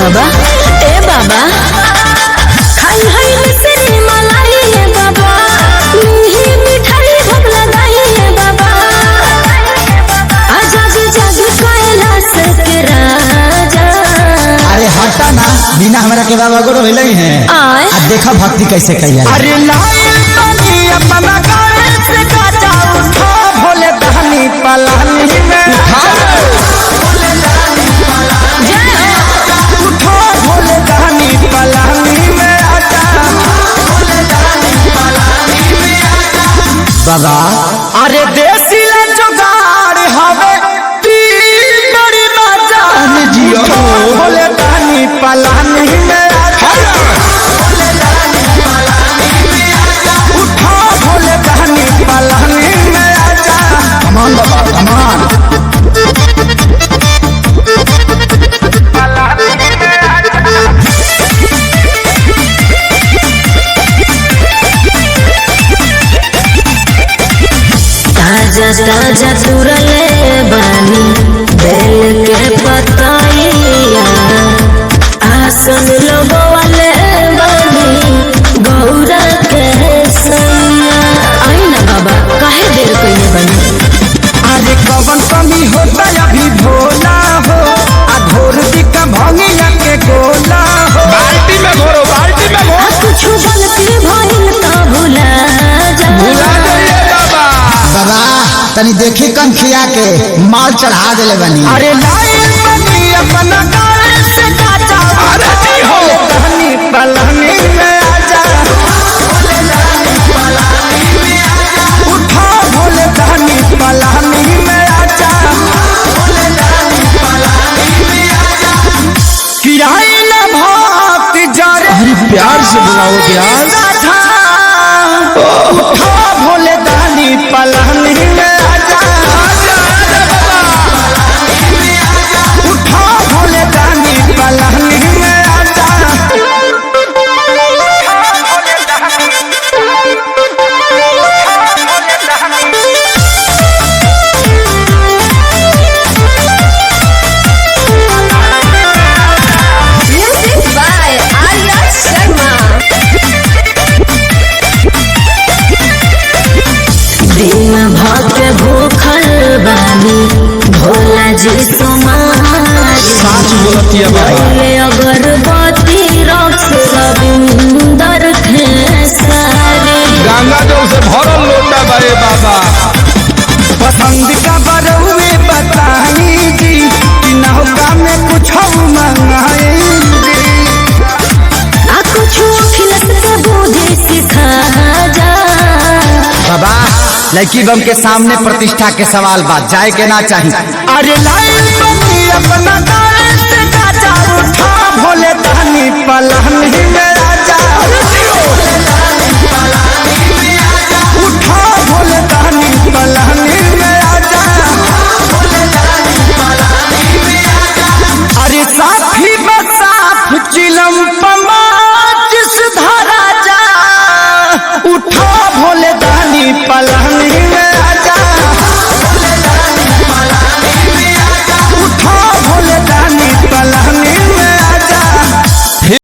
बाबा ए बाबा खाई है मिश्री मलाई है बाबा मीठी मिठाई भोग लगाई है बाबा आजादी जागी कैलाश के राजा। अरे हटा ना बिना हमरा के बाबा गुरु होले हैं अब देखा भक्ति कैसे कैया। अरे लाइन पानी अपना गावे से काचा उठा भोले दहनी पलानी में उठो भोले दहनी पलानी में आजा बाबा। अरे देसी ले जुगाड़ हवे बड़ी मजा जियो भोले दहनी पलानी में आजा उठो भोले दहनी पलानी में आजा। कमान बाबा कमान। ताजा ताजा तुरले बानी बेल के पताइया आसन लगवाले बानी गौरा के सैया। आई ना बाबा काहे देर कइले बानी। अरे कवन कमी होता अभी भोला हो अघोर दिका भंगिया के गोला हो बाल्टी में घोरो कुछ गलती भइल त भुला जा बाबा तनी देखी कन खिया के माल चढ़ा देले बनी। अरे लाइन बनी अपना गावे से काचा हो दहनी पलानी में आजा उठो भोले दहनी पलानी में आजा किराए न भक्ति जरे अरे प्यार से बुलाओ प्यार। उठो भोले दहनी पलानी में आजा उठो भोले दहनी पलानी में आजा। Music by Arya Sharma. दिन भर के भूखल बानी भोला जी साच बोलतिया बाबा। पहले अगरबत्ती रक्स रविंदर खेसारी गंगा जल से भरल लोटा बाए बाबा पसंद का बरौए बताई जी कि नौका में कुछ मंगाए आ कुछ खिलस के बुद्धि सिखा जा। बाबा लड़की बम के सामने प्रतिष्ठा के सवाल बात जाए के ना चाहिए। अरे लाइन बनी अपना गावे से काचा उठा भोले दहनी पलानी में आजा उठा भोले दहनी पलानी में आजा। अरे साथी बसाफ चिलम पमाच सुधारा जा उठो भोले दहनी पलानी